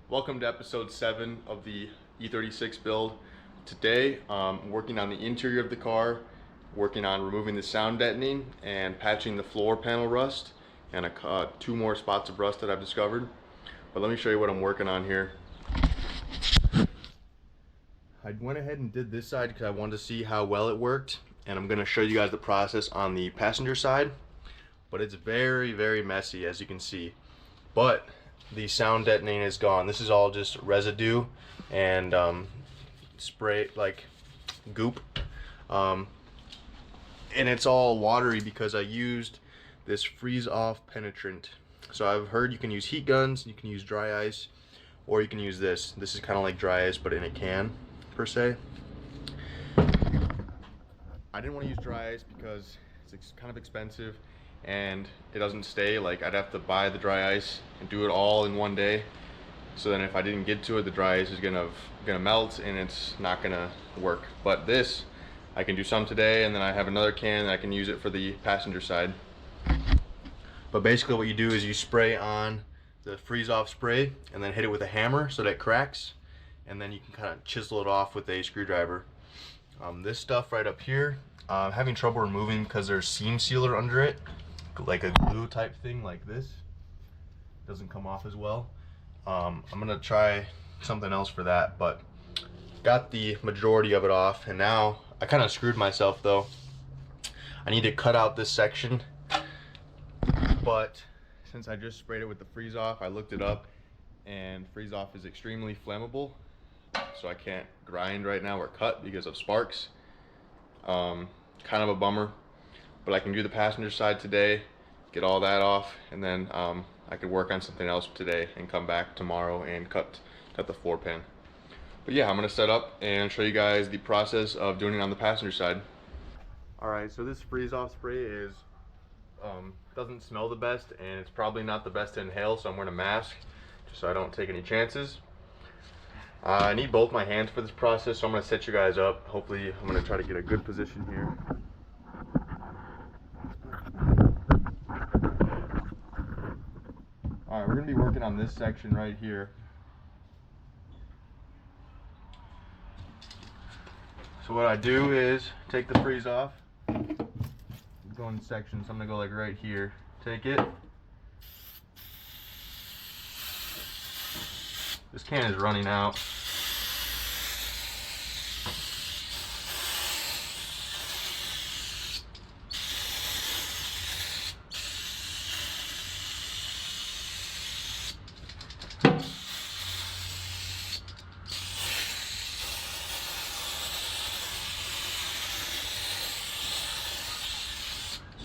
Welcome to episode 7 of the E36 build. Today, working on the interior of the car, working on removing the sound deadening and patching the floor panel rust and two more spots of rust that I've discovered. But let me show you what I'm working on here. I went ahead and did this side because I wanted to see how well it worked, and I'm going to show you guys the process on the passenger side. But it's very messy, as you can see. But the sound deadening is gone. This is all just residue and spray, like goop, and it's all watery because I used this freeze off penetrant. So I've heard you can use heat guns, you can use dry ice, or you can use this. This is kind of like dry ice but in a can per se. I didn't want to use dry ice because it's kind of expensive and it doesn't stay. Like, I'd have to buy the dry ice and do it all in one day. So then if I didn't get to it, the dry ice is gonna melt and it's not gonna work. But this, I can do some today, and then I have another can and I can use it for the passenger side. But basically what you do is you spray on the freeze off spray and then hit it with a hammer so that it cracks, and then you can kind of chisel it off with a screwdriver. This stuff right up here, I'm having trouble removing because there's seam sealer under it, like a glue type thing like this. Doesn't come off as well. I'm gonna try something else for that, but got the majority of it off, and now I kind of screwed myself though. I need to cut out this section, but since I just sprayed it with the freeze off, I looked it up, and freeze off is extremely flammable, so I can't grind right now or cut because of sparks. Kind of a bummer, but I can do the passenger side today, get all that off, and then I could work on something else today and come back tomorrow and cut the floor pan. But yeah, I'm gonna set up and show you guys the process of doing it on the passenger side. Alright, so this freeze off spray is doesn't smell the best, and it's probably not the best to inhale, so I'm wearing a mask just so I don't take any chances. I need both my hands for this process, so I'm going to set you guys up. Hopefully I'm going to try to get a good position here. Alright, we're going to be working on this section right here. So what I do is take the freeze off, go in sections. I'm going to go like right here. Take it. This can is running out.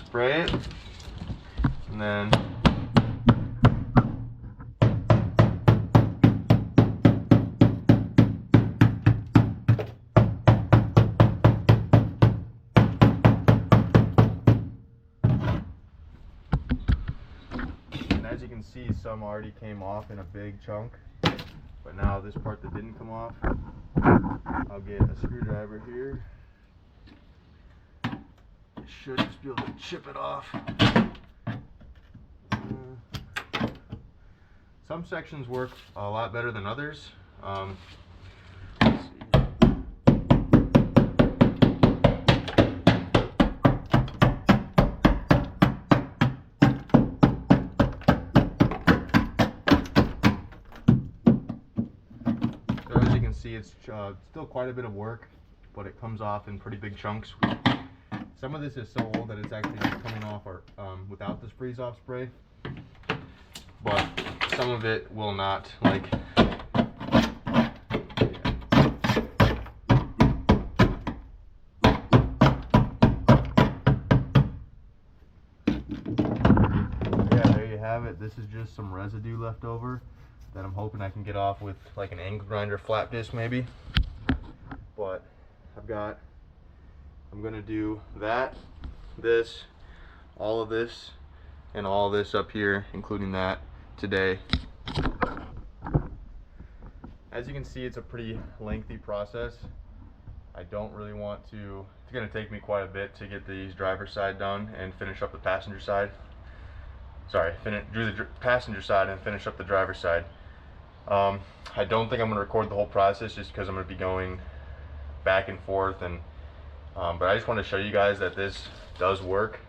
Spray it, and then as you can see, some already came off in a big chunk, but now this part that didn't come off, I'll get a screwdriver here. Should just be able to chip it off. Some sections work a lot better than others. Let's see. So as you can see, it's still quite a bit of work, but it comes off in pretty big chunks. Some of this is so old that it's actually just coming off without this freeze off spray, but some of it will not. Like, yeah, there you have it. This is just some residue left over that I'm hoping I can get off with like an angle grinder flat disc maybe. But I'm gonna do that, this, all of this, and all this up here, including that, today. As you can see, it's a pretty lengthy process. I don't really want to, it's gonna take me quite a bit to get these driver's side done and finish up the passenger side. Sorry, do the passenger side and finish up the driver's side. I don't think I'm gonna record the whole process just because I'm gonna be going back and forth, and but I just want to show you guys that this does work.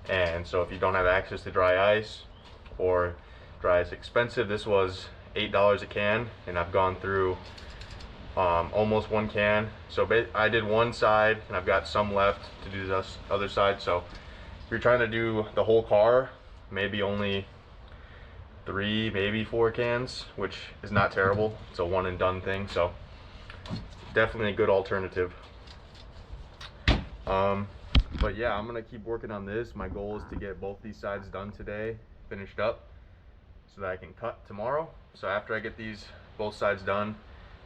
And so if you don't have access to dry ice, or dry ice expensive, this was $8 a can, and I've gone through almost one can. So I did one side and I've got some left to do this other side. So if you're trying to do the whole car, maybe only 3, maybe 4 cans, which is not terrible. It's a one and done thing, so definitely a good alternative. But yeah, I'm gonna keep working on this. My goal is to get both these sides done today, finished up, so that I can cut tomorrow. So after I get these both sides done,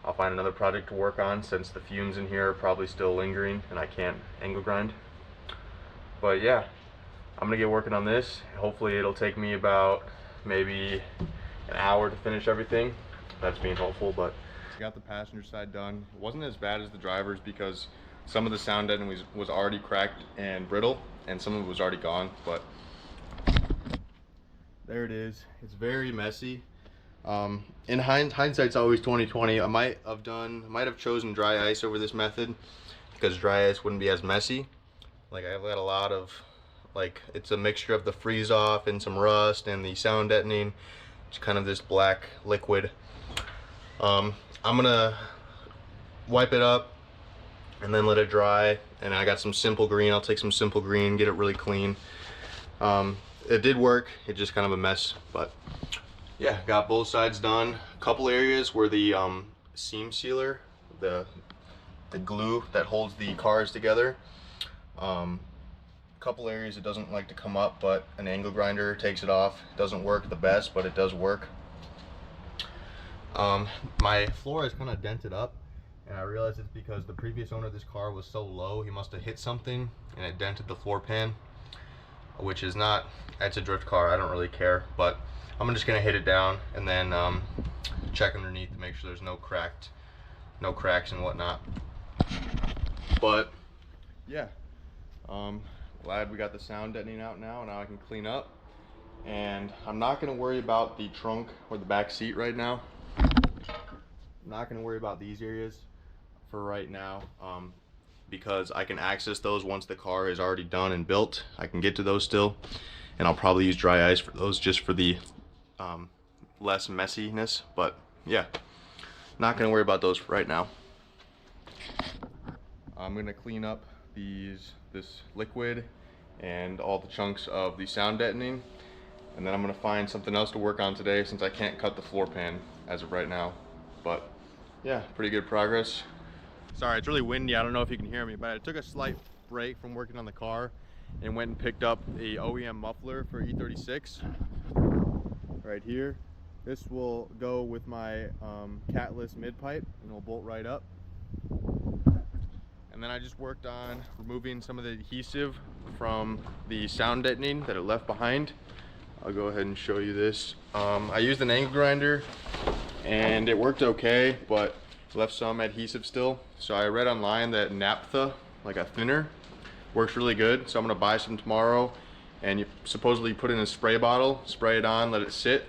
I'll find another project to work on, since the fumes in here are probably still lingering and I can't angle grind. But yeah, I'm gonna get working on this. Hopefully it'll take me about maybe an hour to finish everything. That's being hopeful. But I got the passenger side done. It wasn't as bad as the driver's because some of the sound deadening was already cracked and brittle, and some of it was already gone. But there it is. It's very messy. In hindsight's always 20/20. I might have chosen dry ice over this method because dry ice wouldn't be as messy. Like, I've got a lot of, like, it's a mixture of the freeze off and some rust and the sound deadening. It's kind of this black liquid. I'm gonna wipe it up and then let it dry, and I got some simple green. I'll take some simple green, get it really clean. It did work. It's just kind of a mess, but yeah, got both sides done. A couple areas where the seam sealer, the glue that holds the cars together, couple areas it doesn't like to come up, but an angle grinder takes it off. It doesn't work the best, but it does work. My floor is kind of dented up, and I realized it's because the previous owner of this car was so low, he must have hit something and it dented the floor pan, which is not, it's a drift car, I don't really care, but I'm just gonna hit it down and then check underneath to make sure there's no cracks and whatnot. But yeah, glad we got the sound deadening out now I can clean up, and I'm not gonna worry about the trunk or the back seat right now. I'm not gonna worry about these areas for right now, because I can access those once the car is already done and built. I can get to those still, and I'll probably use dry ice for those just for the less messiness. But yeah, not gonna worry about those right now. I'm gonna clean up this liquid and all the chunks of the sound deadening, and then I'm gonna find something else to work on today, since I can't cut the floor pan as of right now. But yeah, pretty good progress. Sorry, it's really windy. I don't know if you can hear me, but I took a slight break from working on the car and went and picked up a OEM muffler for E36 right here. This will go with my catless mid pipe and it'll bolt right up. And then I just worked on removing some of the adhesive from the sound deadening that it left behind. I'll go ahead and show you this. I used an angle grinder and it worked okay, but left some adhesive still. So I read online that naphtha, like a thinner, works really good. So I'm gonna buy some tomorrow, and you supposedly put it in a spray bottle, spray it on, let it sit,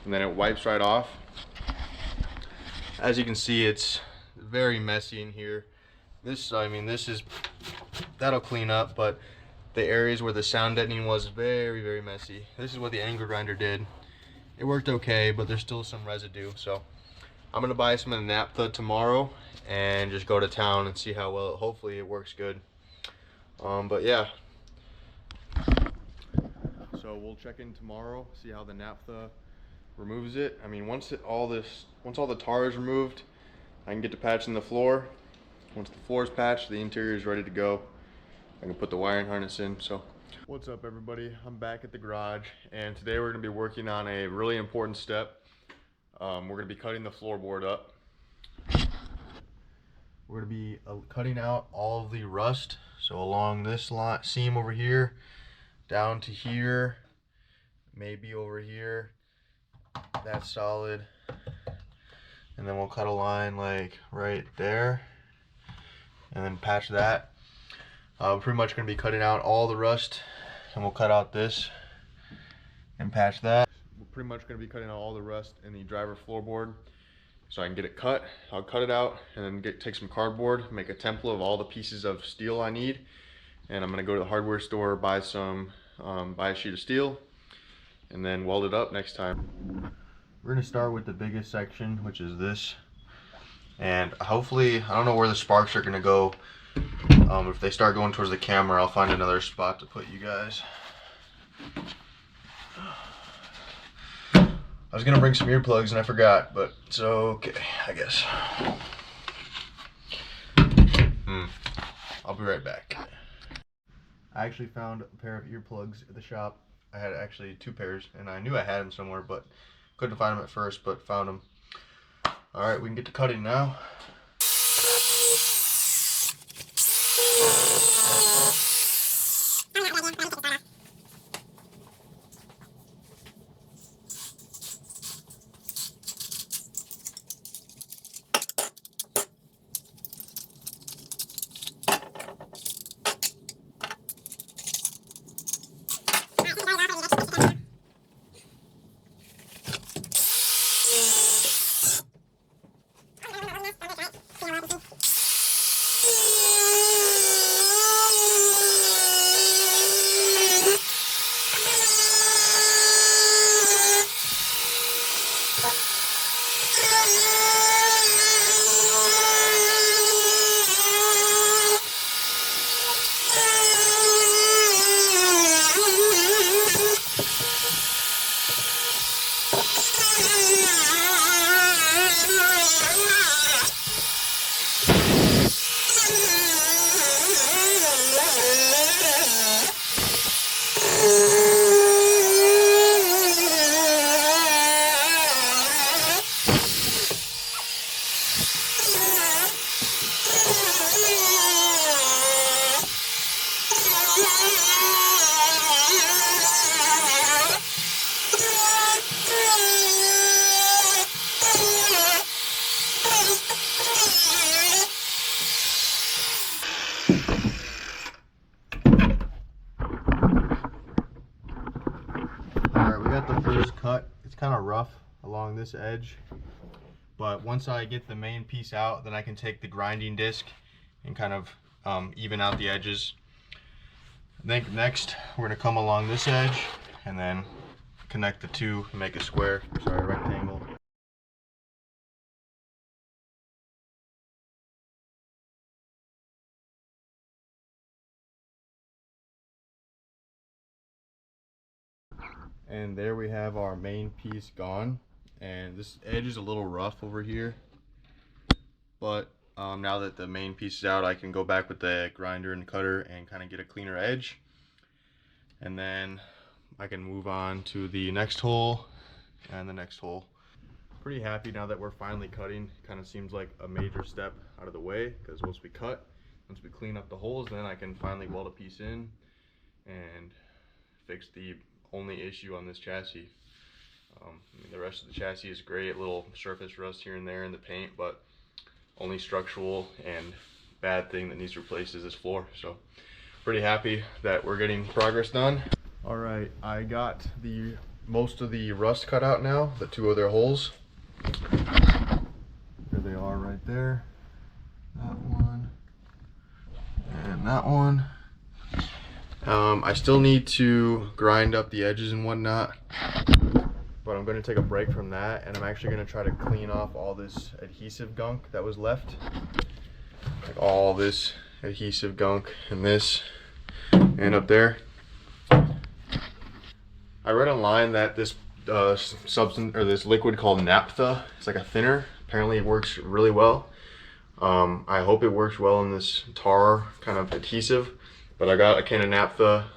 and then it wipes right off. As you can see, it's very messy in here. That'll clean up, but the areas where the sound deadening was very, very messy. This is what the angle grinder did. It worked okay, but there's still some residue. So I'm gonna buy some of the naphtha tomorrow and just go to town and see how well, hopefully it works good. But yeah, so we'll check in tomorrow, see how the naphtha removes it. I mean, once all the tar is removed, I can get to patching the floor. Once the floor is patched, the interior is ready to go. I can put the wiring harness in. So what's up, everybody? I'm back at the garage, and today we're gonna be working on a really important step. We're gonna be cutting the floorboard up. We're gonna be cutting out all of the rust. So along this seam over here, down to here, maybe over here. That's solid. And then we'll cut a line like right there, and then patch that. Pretty much gonna be cutting out all the rust, and we'll cut out this and patch that. pretty much going to be cutting out all the rust in the driver floorboard so I can get it cut. I'll cut it out and then take some cardboard, make a template of all the pieces of steel I need, and I'm going to go to the hardware store, buy a sheet of steel, and then weld it up next time. We're going to start with the biggest section, which is this, and hopefully, I don't know where the sparks are going to go. If they start going towards the camera, I'll find another spot to put you guys. I was gonna bring some earplugs and I forgot, but it's okay, I guess. I'll be right back. I actually found a pair of earplugs at the shop. I had actually 2 pairs, and I knew I had them somewhere, but couldn't find them at first, but found them. All right, we can get to cutting now. Alright, we got the first cut. It's kind of rough along this edge, but once I get the main piece out, then I can take the grinding disc and kind of even out the edges. I think next we're going to come along this edge and then connect the two and make a square, sorry, a rectangle. And there we have our main piece gone, and this edge is a little rough over here, but now that the main piece is out, I can go back with the grinder and cutter and kind of get a cleaner edge, and then I can move on to the next hole and the next hole. Pretty happy now that we're finally cutting. Kind of seems like a major step out of the way, because once we clean up the holes, then I can finally weld a piece in and fix the only issue on this chassis. I mean, the rest of the chassis is great, little surface rust here and there in the paint, but only structural and bad thing that needs replaced is this floor. So pretty happy that we're getting progress done. All right, I got most of the rust cut out now, the 2 other holes. There they are right there. That one and that one. I still need to grind up the edges and whatnot, but I'm going to take a break from that, and I'm actually going to try to clean off all this adhesive gunk that was left, like all this adhesive gunk and this and up there. I read online that this substance, or this liquid called naphtha, it's like a thinner. Apparently it works really well. I hope it works well in this tar kind of adhesive. But I got a can of naphtha,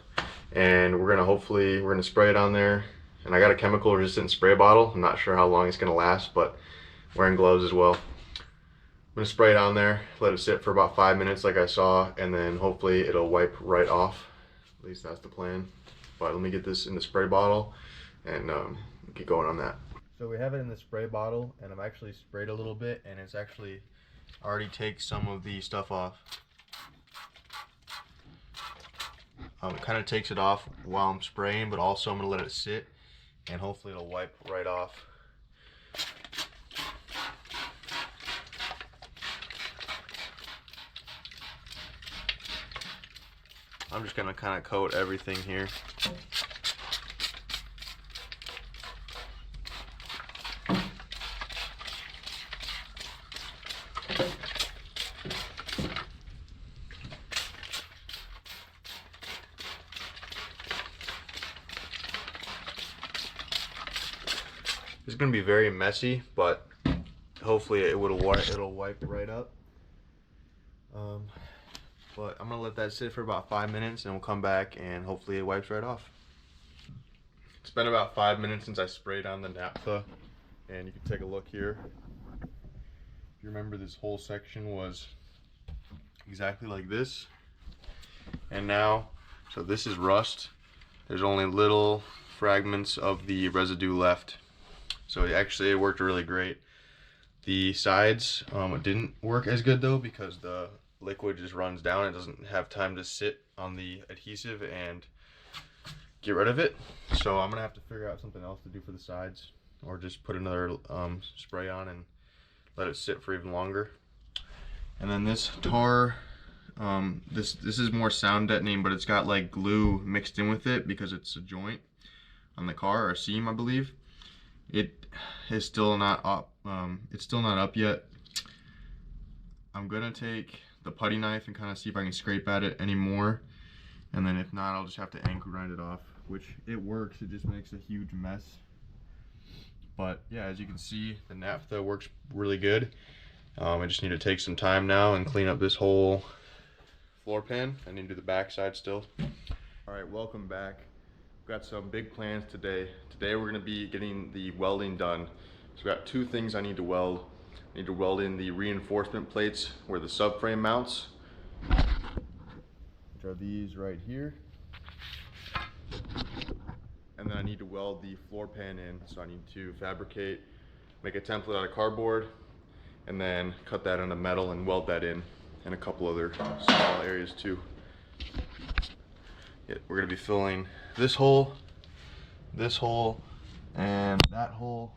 and we're gonna spray it on there. And I got a chemical resistant spray bottle. I'm not sure how long it's gonna last, but wearing gloves as well. I'm gonna spray it on there, let it sit for about 5 minutes like I saw, and then hopefully it'll wipe right off. At least that's the plan. But let me get this in the spray bottle and get going on that. So we have it in the spray bottle, and I've actually sprayed a little bit, and it's actually already takes some of the stuff off. It kind of takes it off while I'm spraying, but also I'm going to let it sit and hopefully it'll wipe right off. I'm just gonna kind of coat everything here. It's gonna be very messy, but hopefully it'll wipe right up. But I'm gonna let that sit for about 5 minutes, and we'll come back and hopefully it wipes right off. It's been about 5 minutes since I sprayed on the naphtha, and you can take a look here. If you remember, this whole section was exactly like this, and now, so this is rust. There's only little fragments of the residue left. So it worked really great. The sides, it didn't work as good though, because the liquid just runs down. It doesn't have time to sit on the adhesive and get rid of it. So I'm gonna have to figure out something else to do for the sides, or just put another spray on and let it sit for even longer. And then this tar, this is more sound deadening, but it's got like glue mixed in with it because it's a joint on the car, or a seam, I believe. It is still not up. It's still not up yet. I'm gonna take the putty knife and kind of see if I can scrape at it anymore, and then if not, I'll just have to angle grind it off, which it works. It just makes a huge mess. But yeah, as you can see, the naphtha works really good. I just need to take some time now and clean up this whole floor pan. I need to do the back side still. All right, welcome back. We've got some big plans today. Today we're gonna be getting the welding done. So we got 2 things I need to weld. I need to weld in the reinforcement plates where the subframe mounts, which are these right here. And then I need to weld the floor pan in. So I need to fabricate, make a template out of cardboard, and then cut that into metal and weld that in, and a couple other small areas too. Yeah, we're gonna be filling this hole, and that hole,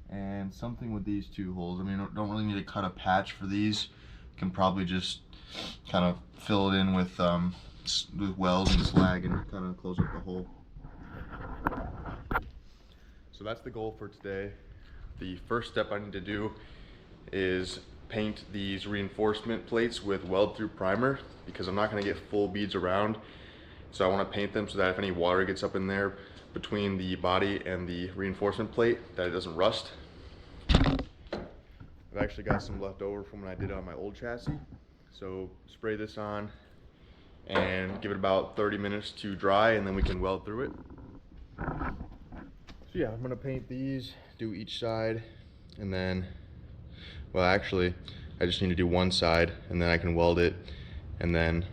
and something with these 2 holes. I mean, don't really need to cut a patch for these. You can probably just kind of fill it in with welds and slag and kind of close up the hole. So that's the goal for today. The first step I need to do is paint these reinforcement plates with weld through primer, because I'm not going to get full beads around. So I want to paint them so that if any water gets up in there between the body and the reinforcement plate, that it doesn't rust. I've actually got some left over from when I did it on my old chassis. So spray this on and give it about 30 minutes to dry, and then we can weld through it. So yeah, I'm gonna paint these, do each side, and then, well, actually, I just need to do one side, and then I can weld it, and then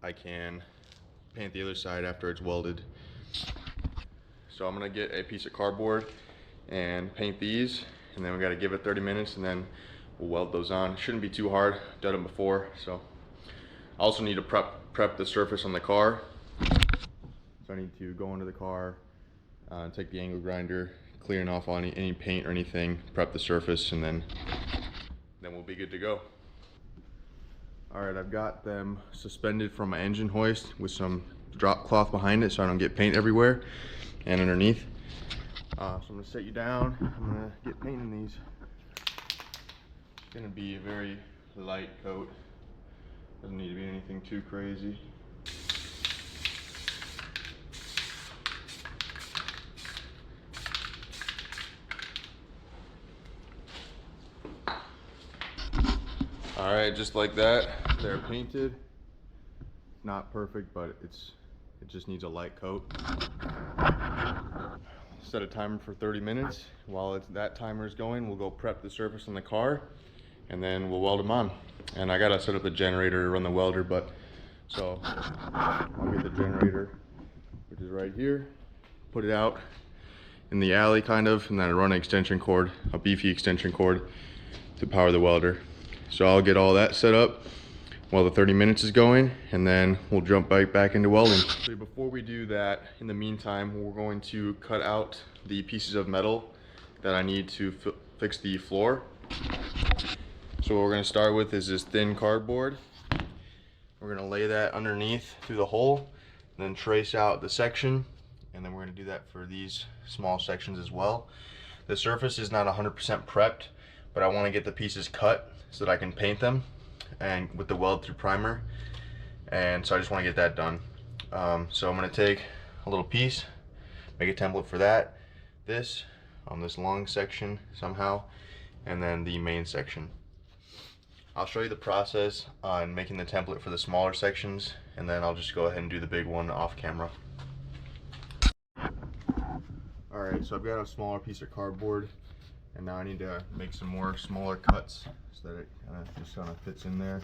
I can paint the other side after it's welded. So I'm gonna get a piece of cardboard and paint these, and then we gotta give it 30 minutes, and then we'll weld those on. It shouldn't be too hard. I've done it before. So I also need to prep the surface on the car. So I need to go into the car, take the angle grinder, clearing off all any paint or anything, prep the surface, and then we'll be good to go. All right, I've got them suspended from my engine hoist with some drop cloth behind it so I don't get paint everywhere and underneath. So I'm gonna set you down. I'm gonna get painting these. It's gonna be a very light coat. Doesn't need to be anything too crazy. All right, just like that, they're painted. Not perfect, but it just needs a light coat. Set a timer for 30 minutes. While that timer is going, we'll go prep the surface on the car, and then we'll weld them on. And I gotta set up the generator to run the welder, so I'll get the generator, which is right here, put it out in the alley kind of, and then I run an extension cord, a beefy extension cord, to power the welder. So I'll get all that set up, while the 30 minutes is going, and then we'll jump back into welding. So before we do that, in the meantime, we're going to cut out the pieces of metal that I need to fix the floor. So what we're going to start with is this thin cardboard. We're going to lay that underneath through the hole, and then trace out the section, and then we're going to do that for these small sections as well. The surface is not 100% prepped, but I want to get the pieces cut so that I can paint them and with the weld through primer, and so I just want to get that done. So I'm going to take a little piece, make a template for that, this on this long section somehow, and then the main section. I'll show you the process on making the template for the smaller sections, and then I'll just go ahead and do the big one off camera. Alright, so I've got a smaller piece of cardboard, and now I need to make some more smaller cuts so that it just kind of fits in there.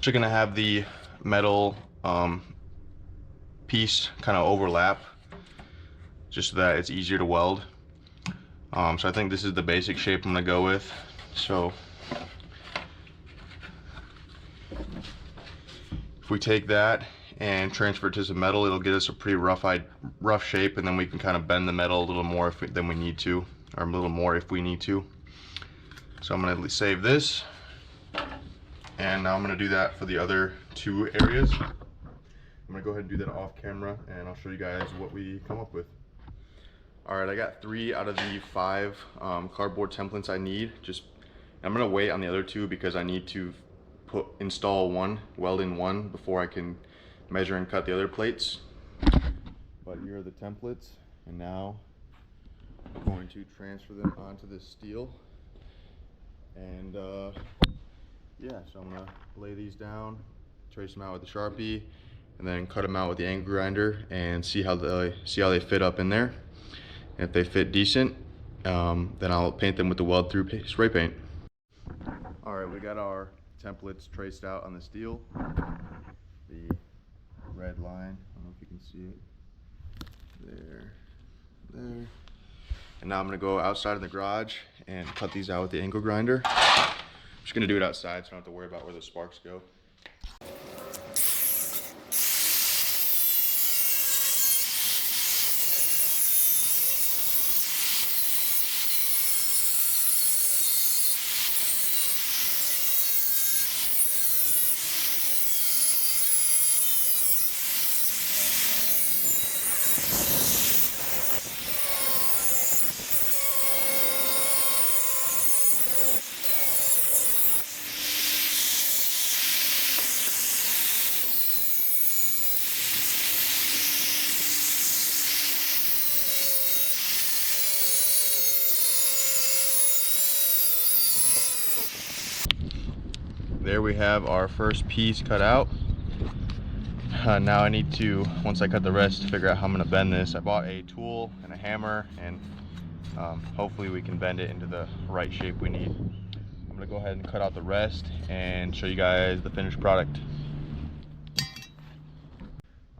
You're gonna have the metal piece kind of overlap just so that it's easier to weld. So I think this is the basic shape I'm gonna go with. So if we take that and transfer it to some metal, it'll get us a pretty rough shape, and then we can kind of bend the metal a little more than we need to, or a little more if we need to. So I'm gonna save this. And now I'm going to do that for the other two areas. I'm going to go ahead and do that off camera, and I'll show you guys what we come up with. Alright, I got 3 out of the 5 cardboard templates I need. I'm going to wait on the other 2 because I need to install one, weld in one, before I can measure and cut the other plates. But here are the templates, and now I'm going to transfer them onto this steel. And yeah, so I'm gonna lay these down, trace them out with the Sharpie, and then cut them out with the angle grinder and see how they fit up in there. And if they fit decent, then I'll paint them with the weld through spray paint. All right, we got our templates traced out on the steel. The red line, I don't know if you can see it. There. And now I'm gonna go outside in the garage and cut these out with the angle grinder. I'm just gonna do it outside so I don't have to worry about where the sparks go. There we have our first piece cut out. Now I need to, once I cut the rest, figure out how I'm going to bend this. I bought a tool and a hammer, and hopefully we can bend it into the right shape we need. I'm going to go ahead and cut out the rest and show you guys the finished product.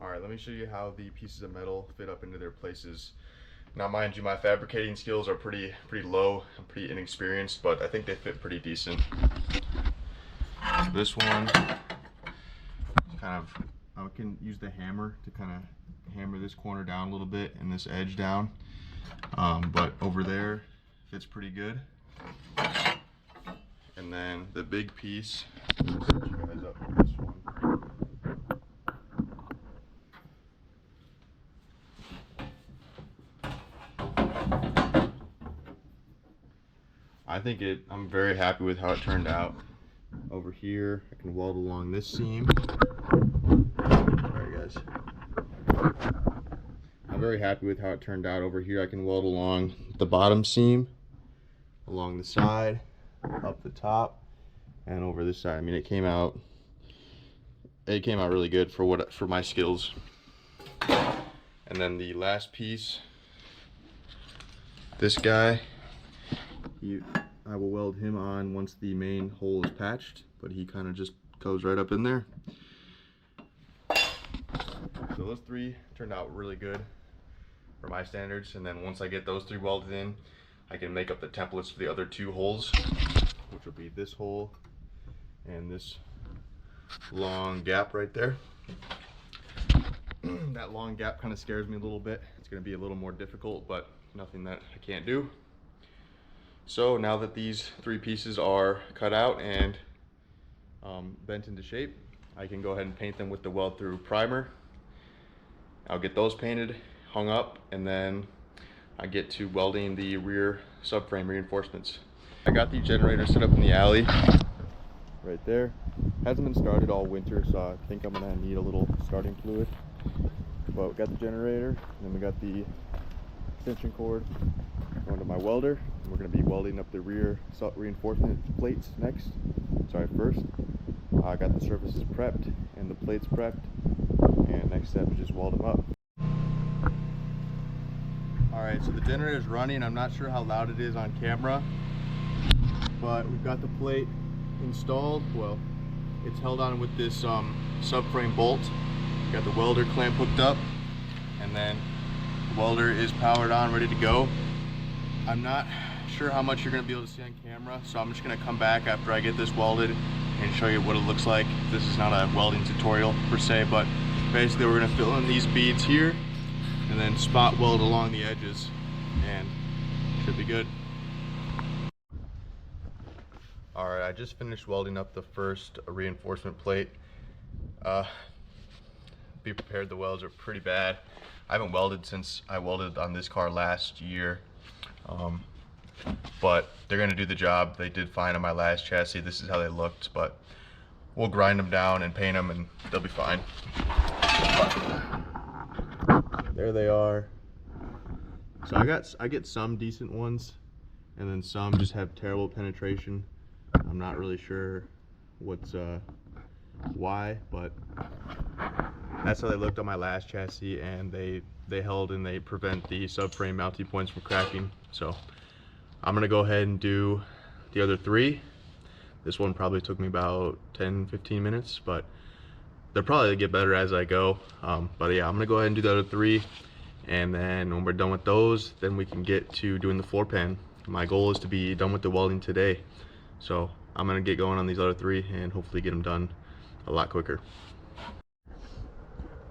Alright, let me show you how the pieces of metal fit up into their places. Now mind you, my fabricating skills are pretty low. I'm pretty inexperienced, but I think they fit pretty decent. This one, I can use the hammer to kind of hammer this corner down a little bit and this edge down, but over there fits pretty good. And then the big piece, I'll set you guys up with this one. I'm very happy with how it turned out. Over here, I can weld along this seam. Sorry guys. I'm very happy with how it turned out. Over here, I can weld along the bottom seam, along the side, up the top, and over this side. I mean, it came out really good for my skills. And then the last piece, this guy, I will weld him on once the main hole is patched, but he kind of just goes right up in there. So those three turned out really good for my standards, and then once I get those three welded in, I can make up the templates for the other two holes, which will be this hole and this long gap right there. That long gap kind of scares me a little bit. It's going to be a little more difficult, but nothing that I can't do. So now that these three pieces are cut out and bent into shape, I can go ahead and paint them with the weld through primer. I'll get those painted, hung up, and then I get to welding the rear subframe reinforcements. I got the generator set up in the alley right there. Hasn't been started all winter, so I think I'm gonna need a little starting fluid. But we got the generator, and then we got the extension cord going to my welder. And we're gonna be welding up the rear reinforcement plates first. I got the surfaces prepped and the plates prepped, and next step is just weld them up. Alright, so the generator is running. I'm not sure how loud it is on camera, but we've got the plate installed. Well, it's held on with this subframe bolt. Got the welder clamp hooked up, and then the welder is powered on, ready to go. I'm not sure how much you're going to be able to see on camera, so I'm just going to come back after I get this welded and show you what it looks like. This is not a welding tutorial per se, but basically we're going to fill in these beads here and then spot weld along the edges, and should be good. Alright, I just finished welding up the first reinforcement plate. Be prepared, the welds are pretty bad. I haven't welded since I welded on this car last year, but they're going to do the job. They did fine on my last chassis. This is how they looked, but we'll grind them down and paint them and they'll be fine. There they are. So I get some decent ones, and then some just have terrible penetration. I'm not really sure what's why, but that's how they looked on my last chassis, and they held and they prevent the subframe mounting points from cracking. So I'm gonna go ahead and do the other three. This one probably took me about 10-15 minutes, but they'll probably get better as I go. But yeah, I'm gonna go ahead and do the other three, and then when we're done with those, then we can get to doing the floor pan. My goal is to be done with the welding today, so I'm gonna get going on these other three and hopefully get them done a lot quicker.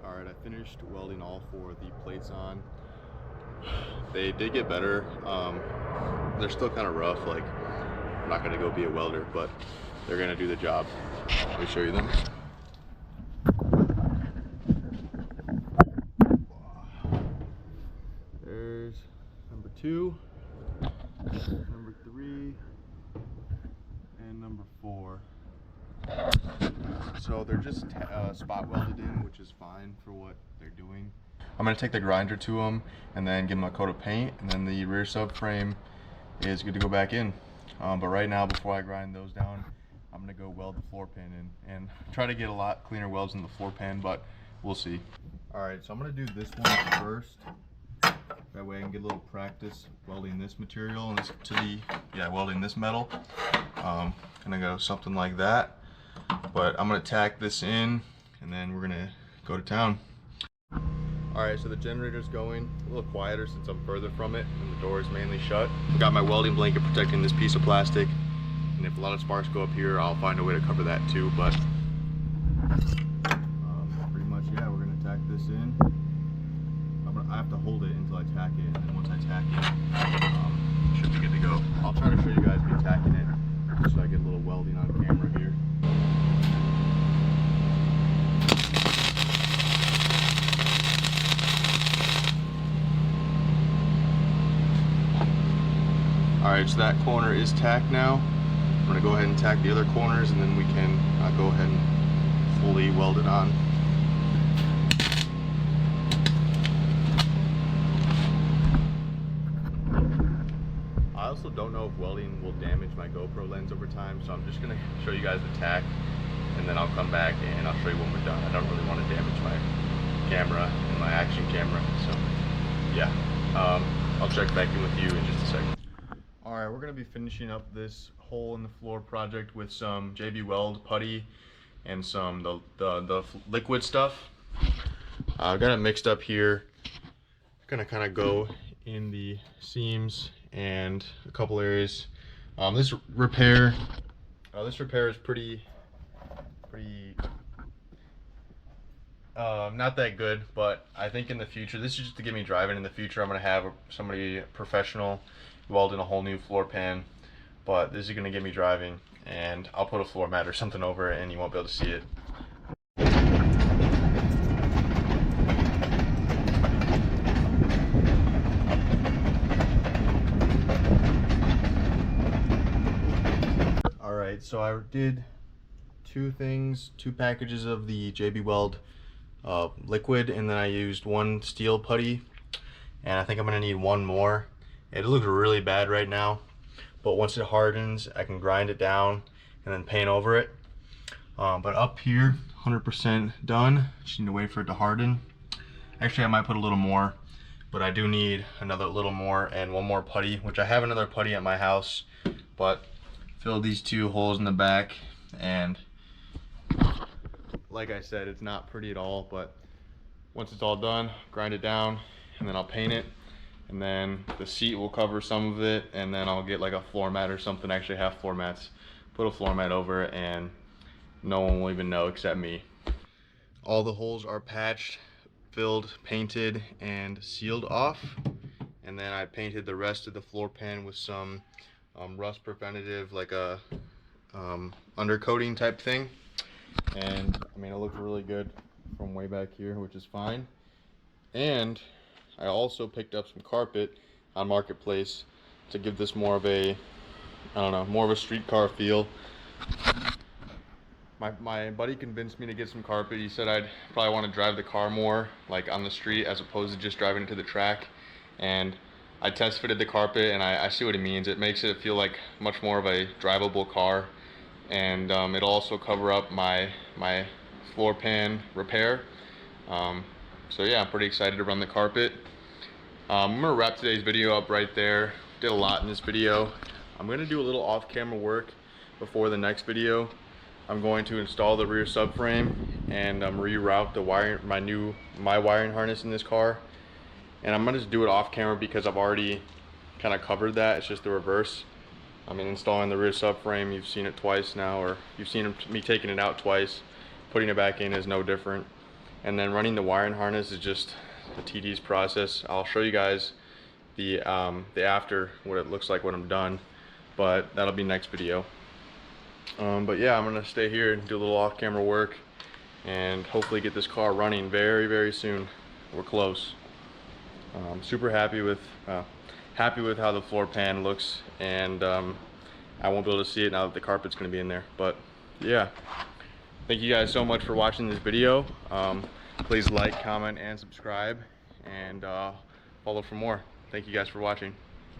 Alright, I finished welding all four of the plates on. They did get better. They're still kind of rough. Like, I'm not gonna go be a welder, but they're gonna do the job. Let me show you them. There's number 2, number 3, and number 4. So they're just spot welded in, which is fine for what they're doing. I'm going to take the grinder to them and then give them a coat of paint, and then the rear subframe is good to go back in. But right now, before I grind those down, I'm going to go weld the floor pan in and try to get a lot cleaner welds in the floor pan, but we'll see. Alright, so I'm going to do this one first. That way I can get a little practice welding this material and welding this metal. Gonna go something like that. But I'm gonna tack this in, and then we're gonna go to town. Alright, so the generator's going a little quieter since I'm further from it and the door is mainly shut. I've got my welding blanket protecting this piece of plastic, and if a lot of sparks go up here, I'll find a way to cover that too. But pretty much, yeah, we're gonna tack this in. I have to hold it until I tack it, and then once I tack it, should be good to go. I'll try to show you guys me tacking it, just so I get a little welding on camera here. Alright, so that corner is tacked now. I'm going to go ahead and tack the other corners, and then we can go ahead and fully weld it on. I also don't know if welding will damage my GoPro lens over time, so I'm just going to show you guys the tack, and then I'll come back and I'll show you when we're done. I don't really want to damage my camera and my action camera. So yeah, I'll check back in with you in just a second. All right, we're gonna be finishing up this hole in the floor project with some JB Weld putty and some the liquid stuff. I've got it mixed up here. Gonna kind of go in the seams and a couple areas. This repair is pretty not that good, but I think in the future, this is just to get me driving. In the future, I'm gonna have somebody professional welding a whole new floor pan, but this is gonna get me driving, and I'll put a floor mat or something over it and you won't be able to see it. Alright, so I did two packages of the JB Weld liquid, and then I used one steel putty, and I think I'm gonna need one more. It looks really bad right now, but once it hardens I can grind it down and then paint over it. But up here, 100% done. Just need to wait for it to harden. Actually, I might put a little more, but I do need another little more and one more putty, which I have another putty at my house, but fill these two holes in the back, and like I said, it's not pretty at all, but once it's all done, grind it down, and then I'll paint it, and then the seat will cover some of it, and then I'll get like a floor mat or something. I actually have floor mats. Put a floor mat over it, and no one will even know except me. All the holes are patched, filled, painted, and sealed off, and then I painted the rest of the floor pan with some rust preventative, like a undercoating type thing. And I mean, it looked really good from way back here, which is fine. And I also picked up some carpet on Marketplace to give this more of a, I don't know, more of a streetcar feel. My buddy convinced me to get some carpet. He said I'd probably want to drive the car more like on the street as opposed to just driving to the track. And I test fitted the carpet, and I see what he means. It makes it feel like much more of a drivable car, and it'll also cover up my floor pan repair. So yeah, I'm pretty excited to run the carpet. I'm gonna wrap today's video up right there. Did a lot in this video. I'm gonna do a little off-camera work before the next video. I'm going to install the rear subframe and reroute the my wiring harness in this car. And I'm gonna just do it off camera because I've already kind of covered that. It's just the reverse. I mean, installing the rear subframe, you've seen it twice now, or you've seen me taking it out twice. Putting it back in is no different. And then running the wiring harness is just a tedious process. I'll show you guys the after, what it looks like when I'm done, but that'll be next video. But yeah, I'm gonna stay here and do a little off-camera work, and hopefully get this car running very, very soon. We're close. I'm super happy with how the floor pan looks, and I won't be able to see it now that the carpet's going to be in there. But yeah, thank you guys so much for watching this video. Please like, comment, and subscribe, and follow for more. Thank you guys for watching.